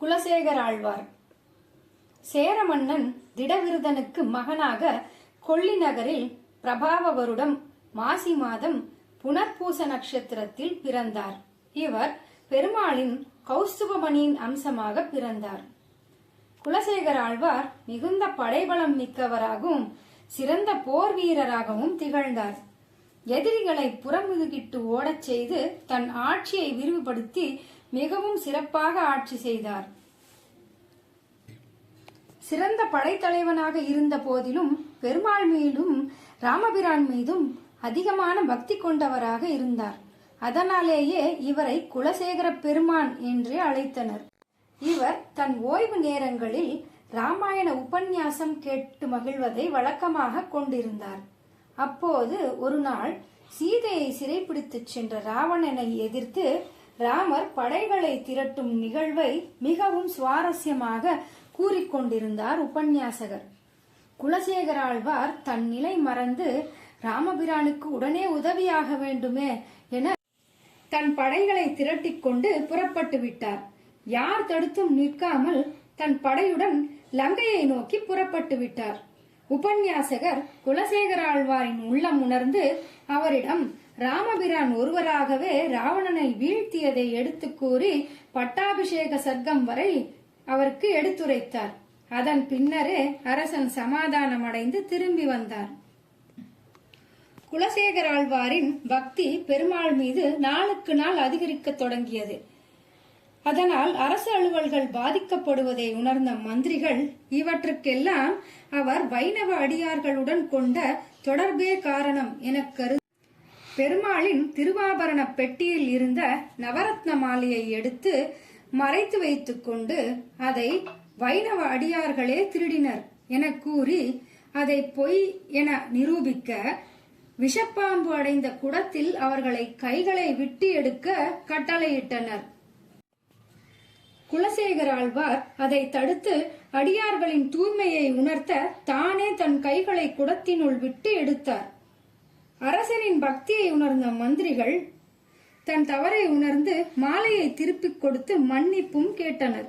குலசேகர ஆழ்வார். சேர மன்னன் திடவிருதனுக்கு மகனாக கொள்ளி நகரில் பிரபாவ வருடம் மாசி மாதம் புனர்பூச நட்சத்திரத்தில் பிறந்தார். இவர் பெருமாளின் கௌஸ்துபமணியின் அம்சமாக பிறந்தார். குலசேகர ஆழ்வார் மிகுந்த படைபலம் மிக்கவராகவும் சிறந்த போர் வீரராகவும் திகழ்ந்தார். எதிரிகளை புறமுதுகிட்டு ஓடச் செய்து தன் ஆட்சியை விரிவுபடுத்தி மிகவும் சிறப்பாக ஆட்சி செய்தார். சிறந்த படைத்தலைவனாக இருந்த போதிலும் பெருமாள் மீதும் ராமபிரான் மீதும் அதிகமான பக்தி கொண்டவராக இருந்தார். அதனாலேயே இவரை குலசேகர பெருமான் என்று அழைத்தனர். இவர் தன் ஓய்வு நேரங்களில் ராமாயண உபன்யாசம் கேட்டு மகிழ்வதை வழக்கமாக கொண்டிருந்தார். அப்போது ஒரு நாள் சீதையை சிறைப்பிடித்துச் சென்ற ராவணனை எதிர்த்து ராமர் படைகளை திரட்டும் நிகழ்வை மிகவும் சுவாரஸ்யமாக கூறிக்கொண்டிருந்தார் உபன்யாசகர். குலசேகர ஆழ்வார் தன் நிலை மறந்து ராமபிரானுக்கு உடனே உதவியாக வேண்டுமே என தன் படைகளை திரட்டிக் கொண்டு புறப்பட்டு விட்டார். யார் தடுத்தும் நிற்காமல் தன் படையுடன் லங்கையை நோக்கி புறப்பட்டு விட்டார். உபன்யாசகர் குலசேகர ஆழ்வாரின் உள்ளம் உணர்ந்து அவரிடம் ராமபிரான் ஒருவராகவே ராவணனை வீழ்த்தியதை எடுத்து கூறி பட்டாபிஷேக சர்க்கம் வரை அவருக்கு எடுத்துரைத்தார். அதன் பின்னரே அரசன் சமாதானம் அடைந்து திரும்பி வந்தார். குலசேகர ஆழ்வாரின் பக்தி பெருமாள் மீது நாளுக்கு நாள் அதிகரிக்க தொடங்கியது. அதனால் அரசு அலுவல்கள் பாதிக்கப்படுவதை உணர்ந்த மந்திரிகள் இவற்றுக்கெல்லாம் அவர் வைணவ அடியார்களுடன் கொண்ட தொடர்பே காரணம் என கருதி பெருமாளின் திருவாபரண பெட்டியில் இருந்த நவரத்ன மாலையை எடுத்து மறைத்து வைத்துக் கொண்டு அதை வைணவ அடியார்களே திருடினர் என கூறி அதை பொய் என நிரூபிக்க விஷப்பாம்பு அடைந்த குடத்தில் அவர்களை கைகளை விட்டு எடுக்க கட்டளையிட்டனர். குலசேகர ஆழ்வார் அதை தடுத்து அடியார்களின் தூய்மையை உணர்த்த தானே தன் கைகளை குடத்தினுள் விட்டு எடுத்தார். அரசனின் பக்தியை உணர்ந்த மந்திரிகள் தன் தவறை உணர்ந்து மாலையை திருப்பிக் கொடுத்து மன்னிப்பும் கேட்டனர்.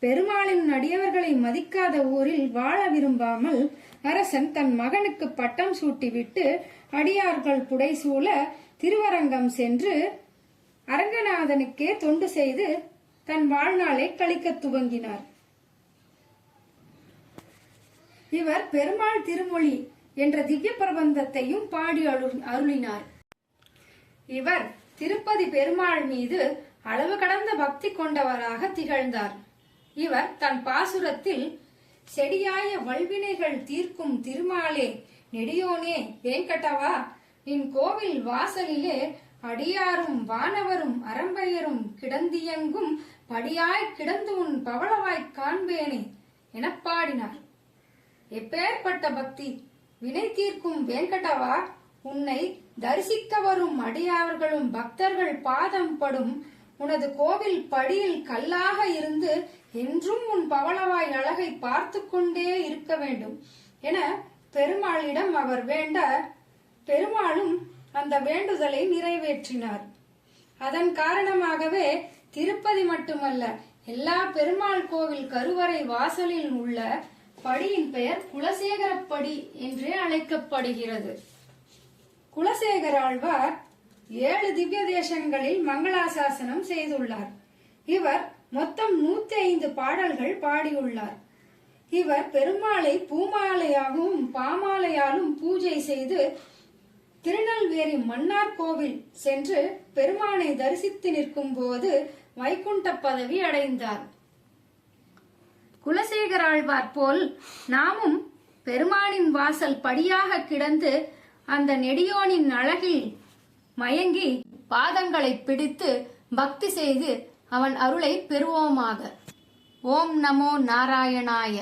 பெருமாளின் அடியவர்களை மதிக்காத ஊரில் வாழ விரும்பாமல் அரசன் தன் மகனுக்கு பட்டம் சூட்டிவிட்டு அடியார்கள் புடைசூழ திருவரங்கம் சென்று அரங்கநாதனுக்கே தொண்டு செய்து தன் வாழ்நாளை கழிக்க துவங்கினார். இவர் பெருமாள் திருமொழி என்ற திவ்ய பிரபந்தத்தையும் பாடி அருளினார். இவர் திருப்பதி பெருமாள் மீது அளவு கடந்த பக்தி கொண்டவராக திகழ்ந்தார். இவர் தன் பாசுரத்தில் செடியாய வல்வினைகள் தீர்க்கும் திருமாலே நெடியோனே வேங்கடவா நின் கோவில் வாசலிலே அடியாரும் வானவரும் அரம்பையரும் கிடந்தியங்கும் படியாய் கிடந்து உன் பவளவாய்க் காண்பேனே என பாடினார். எப்பேற்பட்ட பக்தி! வினை தீர்க்கும் வேங்கடவா, உன்னை தரிசிக்க வரும் அடியார்களும் பக்தர்கள் பாதம் படும் உனது கோவில் படியில் கல்லாக இருந்து என்றும் உன் பவளவாய் அழகை பார்த்து கொண்டே இருக்க வேண்டும் என பெருமாளிடம் அவர் வேண்ட பெருமாளும் அந்த வேண்டுதலை நிறைவேற்றினார். அதன் காரணமாகவே திருப்பதி மட்டுமல்ல, எல்லா பெருமாள் கோவில் கருவறை வாசலில் உள்ள படியின் பெயர் குலசேகரப்படி என்றே அழைக்கப்படுகிறது. குலசேகர ஆழ்வார் 7 திவ்ய தேசங்களில் மங்களாசாசனம் செய்துள்ளார். இவர் மொத்தம் 105 பாடல்கள் பாடியுள்ளார். இவர் பெருமாளை பூமாலையாகவும் பாமாலையாலும் பூஜை செய்து திருநெல்வேலி மன்னார் கோவில் சென்று பெருமானை தரிசித்து நிற்கும் போது வைகுண்ட பதவி அடைந்தார். குலசேகர ஆழ்வார் போல் நாமும் பெருமானின் வாசல் படியாக கிடந்து அந்த நெடியோனின் அழகில் மயங்கி பாதங்களை பிடித்து பக்தி செய்து அவன் அருளை பெறுவோமாக. ஓம் நமோ நாராயணாய.